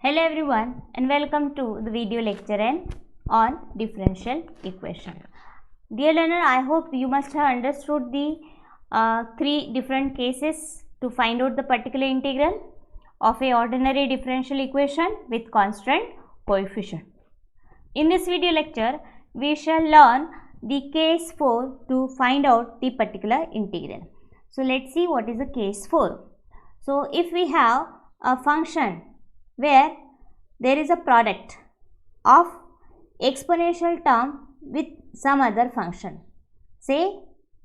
Hello everyone and welcome to the video lecture on differential equation. Dear learner, I hope you must have understood the three different cases to find out the particular integral of a ordinary differential equation with constant coefficient. In this video lecture, we shall learn the case 4 to find out the particular integral. So let's see what is the case 4. So if we have a function where there is a product of exponential term with some other function, say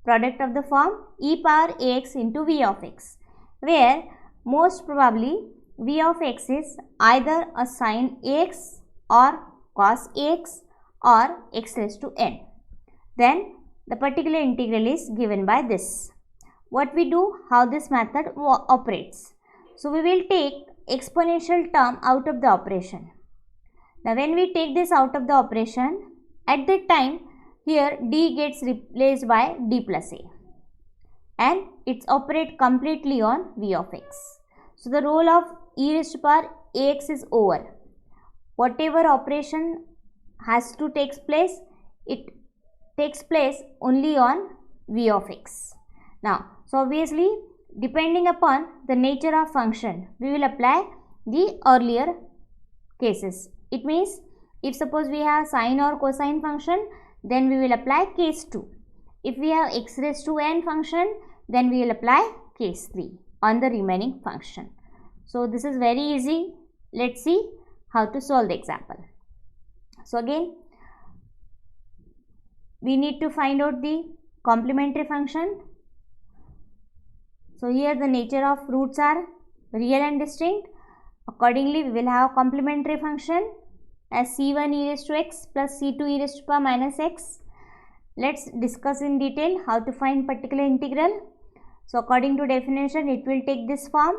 product of the form e power ax into v of x, where most probably v of x is either a sin ax or cos ax or x raised to n. Then the particular integral is given by this. What we do, how this method operates. So we will take exponential term out of the operation. Now when we take this out of the operation, at that time here d gets replaced by d plus a and it's operate completely on v of x. So the role of e raised to power ax is over. Whatever operation has to take place, it takes place only on v of x. Now, so obviously depending upon the nature of function, we will apply the earlier cases. It means if suppose we have sine or cosine function, then we will apply case 2. If we have x raised to n function, then we will apply case 3 on the remaining function. So this is very easy. Let's see how to solve the example. So again, we need to find out the complementary function. So here the nature of roots are real and distinct. Accordingly, we will have complementary function as c1 e raised to x plus c2 e raised to power minus x. Let's discuss in detail how to find particular integral. So according to definition, it will take this form.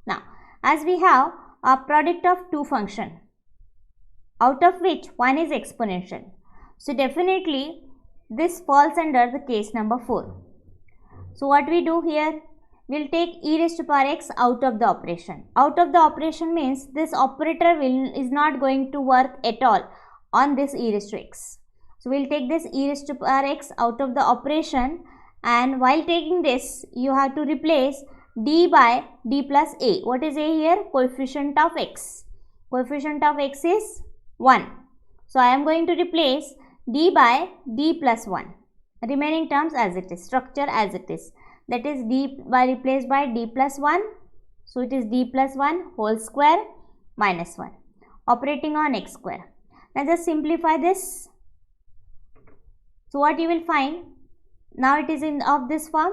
Now, as we have a product of two functions, out of which one is exponential. So definitely this falls under the case number 4. So what we do here, we'll take e raised to power x out of the operation. Out of the operation means this operator is not going to work at all on this e raised to x. So we'll take this e raised to power x out of the operation, and while taking this you have to replace d by d plus a. What is a here? Coefficient of x. Coefficient of x is 1. So I am going to replace d by d plus 1. Remaining terms as it is, structure as it is. That is d by replaced by d plus 1. So it is d plus 1 whole square minus 1 operating on x square. Now just simplify this. So what you will find, now it is in of this form.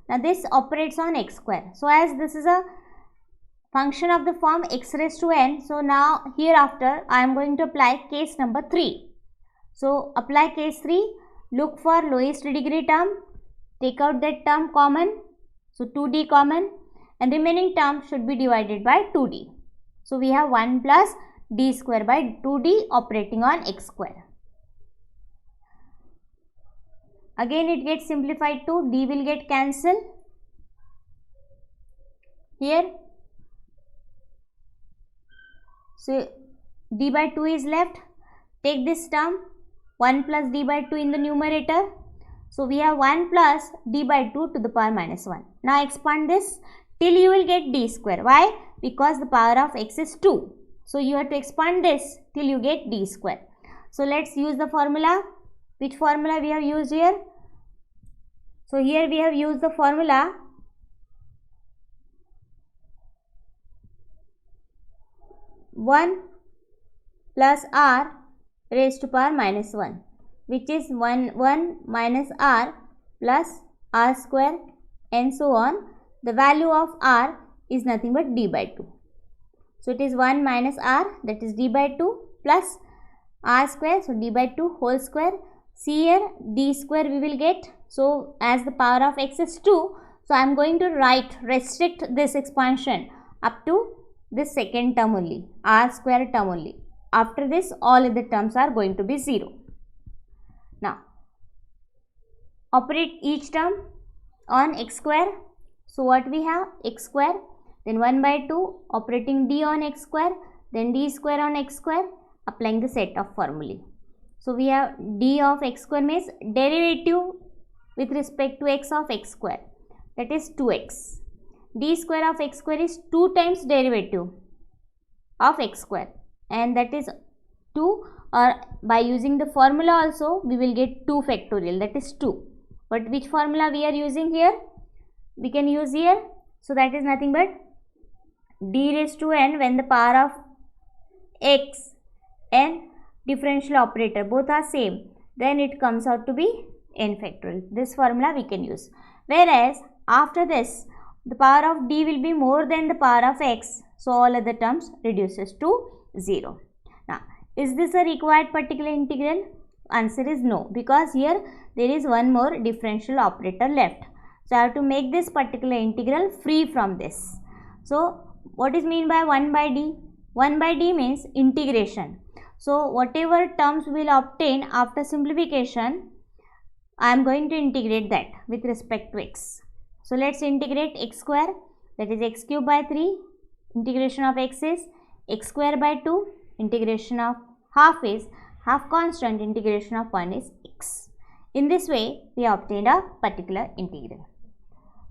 Now this operates on x square. So as this is a function of the form x raised to n, so now hereafter I am going to apply case number 3. So apply case 3, look for lowest degree term, take out that term common, so 2d common, and remaining term should be divided by 2d. So we have 1 plus d square by 2d operating on x square. Again it gets simplified to d will get cancelled here. So d by 2 is left. Take this term 1 plus d by 2 in the numerator. So we have 1 plus d by 2 to the power minus 1. Now expand this till you will get d square. Why? Because the power of x is 2. So you have to expand this till you get d square. So let's use the formula. Which formula we have used here? So here we have used the formula (1 plus r raised to power minus 1), which is 1 minus r plus r square and so on. The value of r is nothing but d by 2. So it is 1 minus r, that is d by 2, plus r square, so d by 2 whole square. See here d square we will get. So as the power of x is 2, so I am going to restrict this expansion up to this second term only, r square term only. After this all other terms are going to be 0. Now operate each term on x square. So what we have? X square, then 1 by 2 operating d on x square, then d square on x square, applying the set of formulae. So we have d of x square means derivative with respect to x of x square, that is 2x. D square of x square is 2 times derivative of x square, and that is 2, or by using the formula also we will get 2 factorial, that is 2. But which formula we are using here? We can use here, so that is nothing but d raised to n when the power of x and differential operator both are same, then it comes out to be n factorial. This formula we can use. Whereas after this, the power of d will be more than the power of x, so all other terms reduces to 0. Now, is this a required particular integral? Answer is no, because here there is one more differential operator left. So I have to make this particular integral free from this. So what is mean by 1 by d? 1 by d means integration. So whatever terms we will obtain after simplification, I am going to integrate that with respect to x. So let's integrate x square, that is x cube by 3, integration of x is x square by 2, integration of half is half constant, integration of 1 is x. In this way we obtained a particular integral.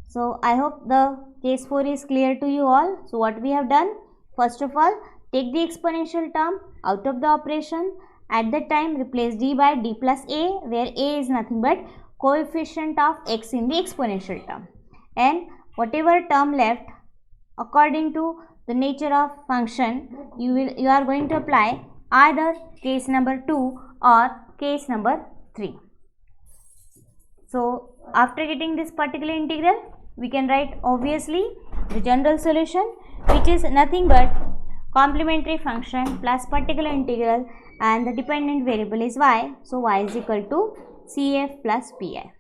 So I hope the case 4 is clear to you all. So what we have done, first of all, take the exponential term out of the operation. At that time replace d by d plus a, where a is nothing but coefficient of x in the exponential term, and whatever term left according to the nature of function, you are going to apply either case number 2 or case number 3. So after getting this particular integral, we can write obviously the general solution, which is nothing but complementary function plus particular integral, and the dependent variable is y, so y is equal to CF plus PI.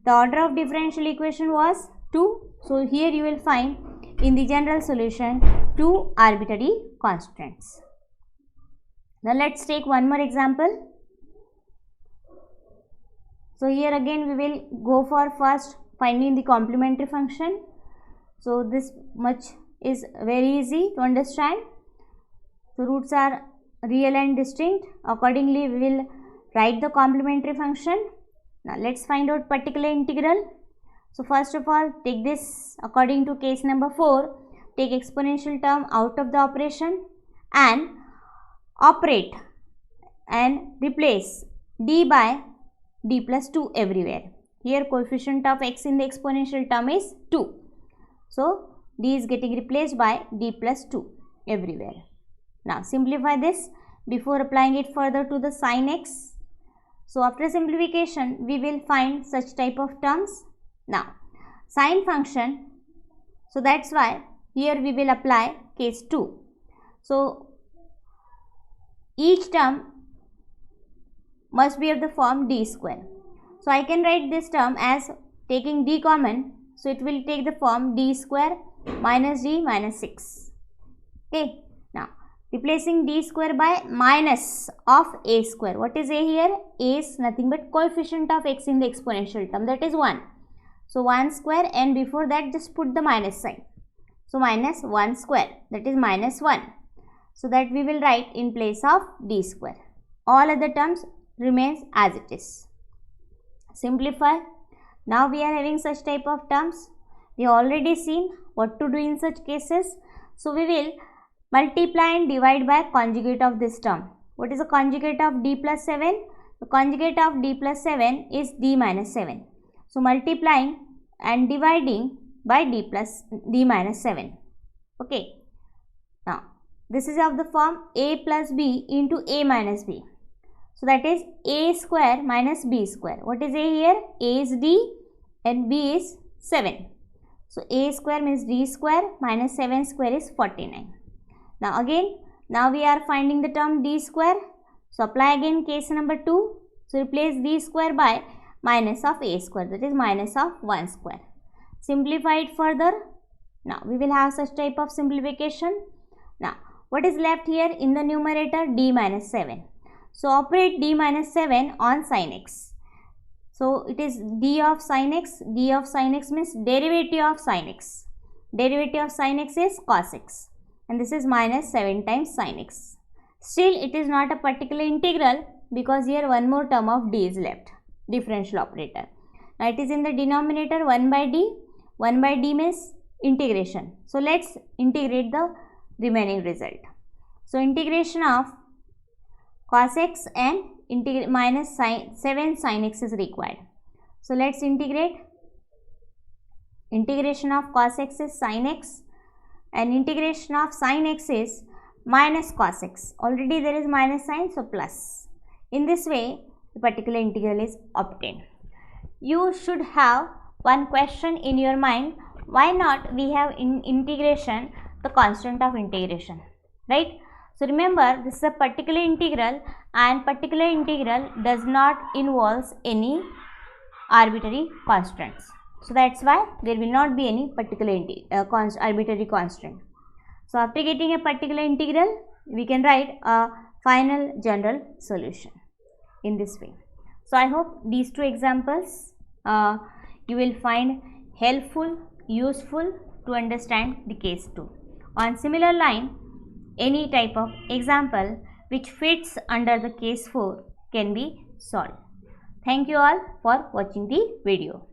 The order of differential equation was 2, so here you will find in the general solution 2 arbitrary constants. Now let's take one more example. So here again we will go for first finding the complementary function. So this much is very easy to understand. So roots are real and distinct. Accordingly we will write the complementary function. Now let's find out particular integral. So first of all, take this according to case number 4, take exponential term out of the operation and operate and replace d by d plus 2 everywhere. Here coefficient of x in the exponential term is 2. So d is getting replaced by d plus 2 everywhere. Now simplify this before applying it further to the sin x. So after simplification we will find such type of terms. Now sine function, so that's why here we will apply case 2. So each term must be of the form d square. So I can write this term as taking d common, so it will take the form d square minus d minus 6. Okay. Now replacing d square by minus of a square. What is a here? A is nothing but coefficient of x in the exponential term, that is 1. So 1 square, and before that just put the minus sign. So minus 1 square, that is minus 1. So that we will write in place of d square. All other terms remains as it is. Simplify. Now we are having such type of terms. We have already seen what to do in such cases. So we will multiply and divide by conjugate of this term. What is the conjugate of d plus 7? The conjugate of d plus 7 is d minus 7. So multiplying and dividing by d minus 7. Okay. Now this is of the form a plus b into a minus b. So that is a square minus b square. What is a here? A is d and b is 7. So a square means d square minus 7 square is 49. Now again, now we are finding the term d square. So apply again case number 2. So replace d square by minus of a square, that is minus of 1 square. Simplify it further. Now we will have such type of simplification. Now what is left here in the numerator? D minus 7. So operate d minus 7 on sin x. So it is d of sin x. D of sin x means derivative of sin x. Derivative of sin x is cos x. and this is minus 7 times sin x. Still it is not a particular integral because here one more term of d is left, differential operator. Now it is in the denominator 1 by d. 1 by d means integration. So let's integrate the remaining result. So integration of cos x and minus 7 sin x is required. So let's integrate. Integration of cos x is sin x and integration of sin x is minus cos x. Already there is minus sign, so plus. In this way, the particular integral is obtained. You should have one question in your mind, why not we have in integration the constant of integration, right? So remember, this is a particular integral and particular integral does not involve any arbitrary constants. So that's why there will not be any particular arbitrary constant. So after getting a particular integral, we can write a final general solution in this way. So I hope these two examples you will find helpful, useful to understand the case 2. On similar line, any type of example which fits under the case 4 can be solved. Thank you all for watching the video.